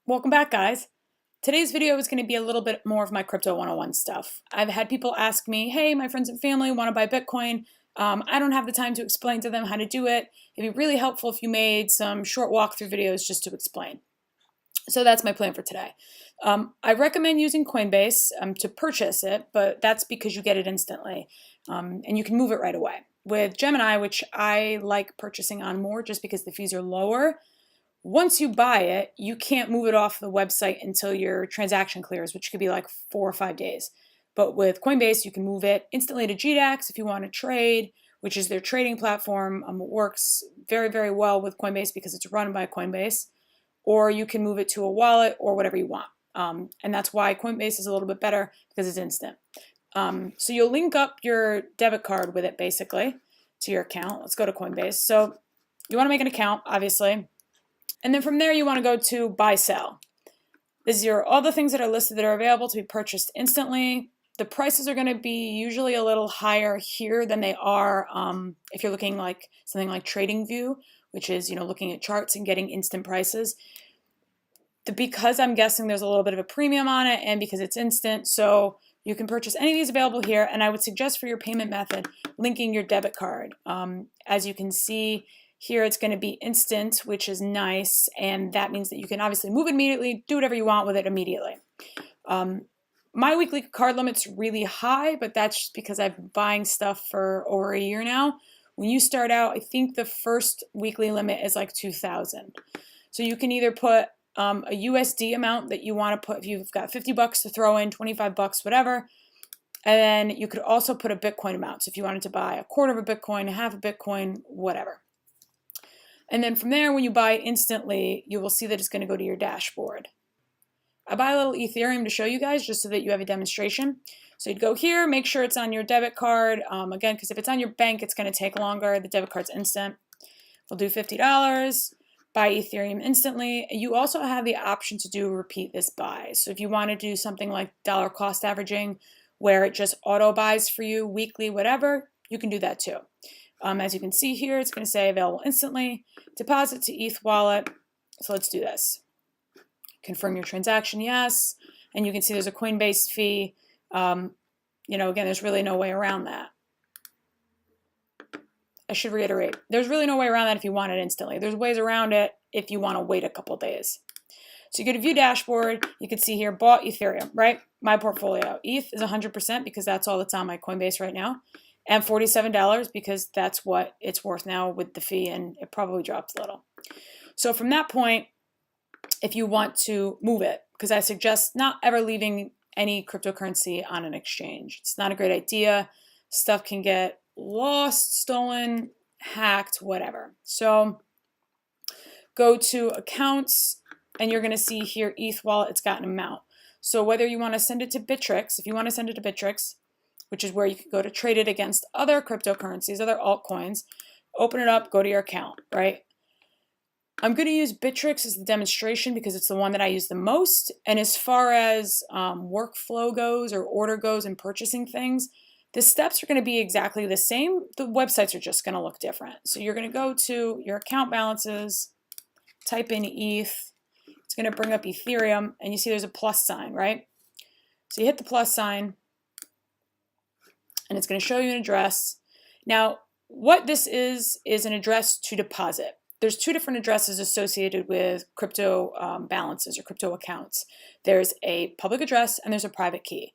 Welcome back, guys. Today's video is going to be a little bit more of my Crypto 101 stuff. I've had people ask me, hey, my friends and family want to buy Bitcoin. I don't have the time to explain to them how to do it. It'd be really helpful if you made some short walkthrough videos just to explain. So that's my plan for today. I recommend using Coinbase to purchase it, but that's because you get it instantly and you can move it right away. With Gemini, which I like purchasing on more just because the fees are lower, once you buy it, you can't move it off the website until your transaction clears, which could be like 4 or 5 days. But with Coinbase, you can move it instantly to GDAX if you want to trade, which is their trading platform. It works very, very well with Coinbase because it's run by Coinbase. Or you can move it to a wallet or whatever you want. And that's why Coinbase is a little bit better because it's instant. So you'll link up your debit card with it basically to your account. Let's go to Coinbase. So you want to make an account, obviously. And then from there, you want to go to buy, sell. This is all the things that are listed that are available to be purchased instantly. The prices are going to be usually a little higher here than they are if you're looking like something like TradingView, which is, looking at charts and getting instant prices. Because I'm guessing there's a little bit of a premium on it and because it's instant, so you can purchase any of these available here. And I would suggest for your payment method, linking your debit card. As you can see, here it's going to be instant, which is nice, and that means that you can obviously move it immediately, do whatever you want with it immediately. My weekly card limit's really high, but that's just because I've been buying stuff for over a year now. When you start out, I think the first weekly limit is like 2,000. So you can either put a USD amount that you want to put, if you've got 50 bucks to throw in, 25 bucks, whatever. And then you could also put a Bitcoin amount. So if you wanted to buy a quarter of a Bitcoin, half a Bitcoin, whatever. And then from there, when you buy instantly, you will see that it's going to go to your dashboard. I buy a little Ethereum to show you guys just so that you have a demonstration. So you'd go here, make sure it's on your debit card. Again, because if it's on your bank, it's going to take longer. The debit card's instant. We'll do $50, buy Ethereum instantly. You also have the option to do repeat this buy. So if you want to do something like dollar cost averaging, where it just auto buys for you weekly, whatever, you can do that too. As you can see here, it's going to say available instantly, deposit to ETH wallet. So let's do this. Confirm your transaction, yes. And you can see there's a Coinbase fee. Again, there's really no way around that. I should reiterate, there's really no way around that if you want it instantly. There's ways around it if you want to wait a couple days. So you go to view dashboard, you can see here, bought Ethereum, right? My portfolio. ETH is 100% because that's all that's on my Coinbase right now. And $47 because that's what it's worth now with the fee, and it probably dropped a little. So from that point, if you want to move it, because I suggest not ever leaving any cryptocurrency on an exchange. It's not a great idea. Stuff can get lost, stolen, hacked, whatever. So go to accounts, and you're going to see here ETH wallet, it's got an amount. So whether you want to send it to Bittrex, if you want to send it to Bittrex, which is where you can go to trade it against other cryptocurrencies, other altcoins, open it up, go to your account, right? I'm going to use Bittrex as the demonstration because it's the one that I use the most. And as far as workflow goes or order goes and purchasing things, the steps are going to be exactly the same. The websites are just going to look different. So you're going to go to your account balances, type in ETH. It's going to bring up Ethereum, and you see there's a plus sign, right? So you hit the plus sign, and it's going to show you an address. Now, what this is an address to deposit. There's two different addresses associated with crypto balances or crypto accounts. There's a public address and there's a private key.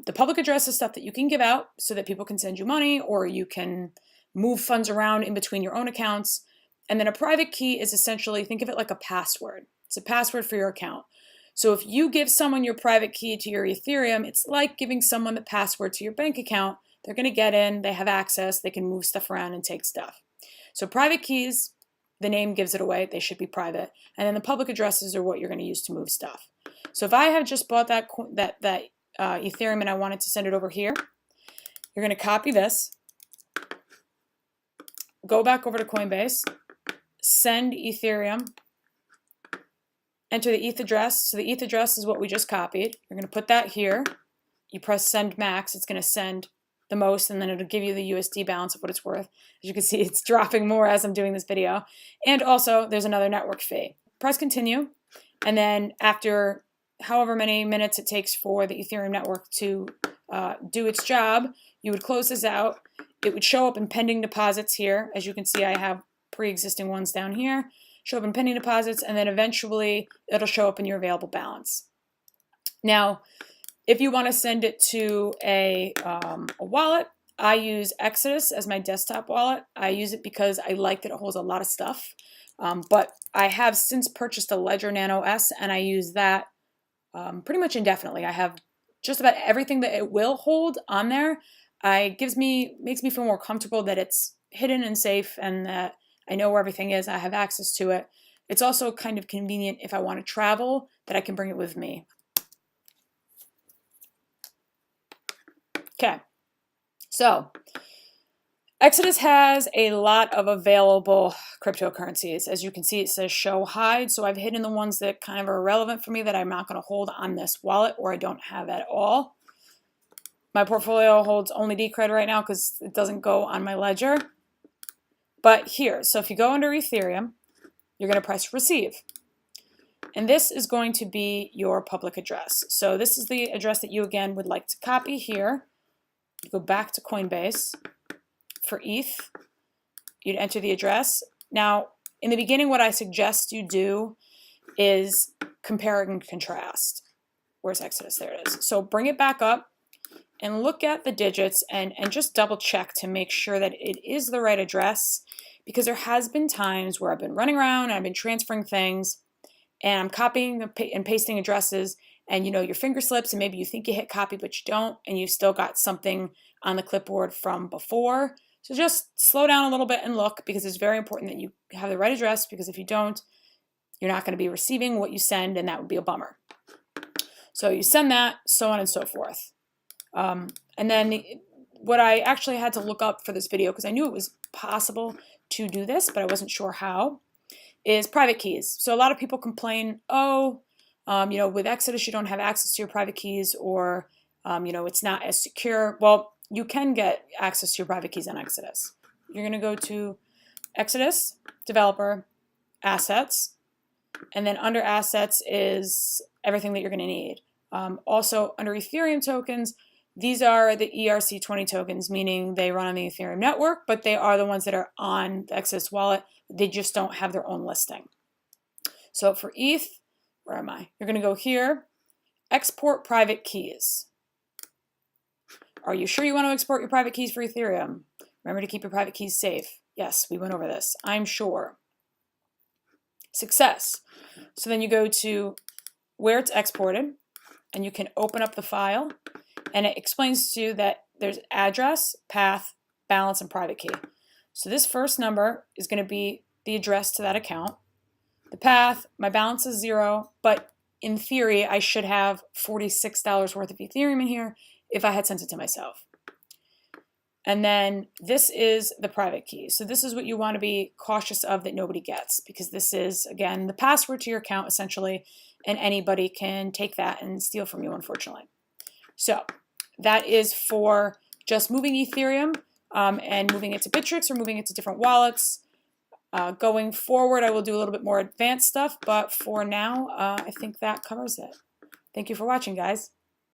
The public address is stuff that you can give out so that people can send you money, or you can move funds around in between your own accounts. And then a private key is essentially, think of it like a password. It's a password for your account. So if you give someone your private key to your Ethereum, it's like giving someone the password to your bank account. They're going to get in, they have access, they can move stuff around and take stuff. So private keys, the name gives it away, they should be private. And then the public addresses are what you're going to use to move stuff. So if I have just bought that Ethereum and I wanted to send it over here, you're going to copy this, go back over to Coinbase, send Ethereum, enter the ETH address. So the ETH address is what we just copied. You're going to put that here. You press send max. It's going to send the most, and then it'll give you the USD balance of what it's worth. As you can see, it's dropping more as I'm doing this video. And also, there's another network fee. Press continue. And then after however many minutes it takes for the Ethereum network to do its job, you would close this out. It would show up in pending deposits here. As you can see, I have pre-existing ones down here. Show up in pending deposits, and then eventually it'll show up in your available balance. Now, if you want to send it to a wallet, I use Exodus as my desktop wallet. I use it because I like that it holds a lot of stuff. But I have since purchased a Ledger Nano S, and I use that pretty much indefinitely. I have just about everything that it will hold on there. Makes me feel more comfortable that it's hidden and safe, and that I know where everything is. I have access to it. It's also kind of convenient if I want to travel, that I can bring it with me. Okay, so Exodus has a lot of available cryptocurrencies. As you can see, it says show hide. So I've hidden the ones that kind of are irrelevant for me, that I'm not going to hold on this wallet, or I don't have at all. My portfolio holds only Decred right now because it doesn't go on my ledger. But here, so if you go under Ethereum, you're going to press receive. And this is going to be your public address. So this is the address that you, again, would like to copy here. You go back to Coinbase. For ETH, you'd enter the address. Now, in the beginning, what I suggest you do is compare and contrast. Where's Exodus? There it is. So bring it back up and look at the digits and just double check to make sure that it is the right address, because there has been times where I've been running around and I've been transferring things and I'm copying and pasting addresses, and your finger slips and maybe you think you hit copy but you don't, and you've still got something on the clipboard from before. So just slow down a little bit and look, because it's very important that you have the right address, because if you don't, you're not going to be receiving what you send, and that would be a bummer. So you send that, so on and so forth. And then what I actually had to look up for this video, because I knew it was possible to do this, but I wasn't sure how, is private keys. So a lot of people complain, with Exodus, you don't have access to your private keys, or, it's not as secure. Well, you can get access to your private keys on Exodus. You're going to go to Exodus, Developer, Assets, and then under Assets is everything that you're going to need. Also, under Ethereum tokens, these are the ERC20 tokens, meaning they run on the Ethereum network, but they are the ones that are on the Exodus wallet. They just don't have their own listing. So for ETH, where am I? You're going to go here, Export Private Keys. Are you sure you want to export your private keys for Ethereum? Remember to keep your private keys safe. Yes, we went over this. I'm sure. Success. So then you go to where it's exported, and you can open up the file, and it explains to you that there's address, path, balance, and private key. So this first number is going to be the address to that account. The path, my balance is 0, but in theory, I should have $46 worth of Ethereum in here if I had sent it to myself. And then this is the private key. So this is what you want to be cautious of that nobody gets, because this is, again, the password to your account, essentially, and anybody can take that and steal from you, unfortunately. So that is for just moving Ethereum and moving it to Bittrex or moving it to different wallets. Going forward, I will do a little bit more advanced stuff, but for now, I think that covers it. Thank you for watching, guys.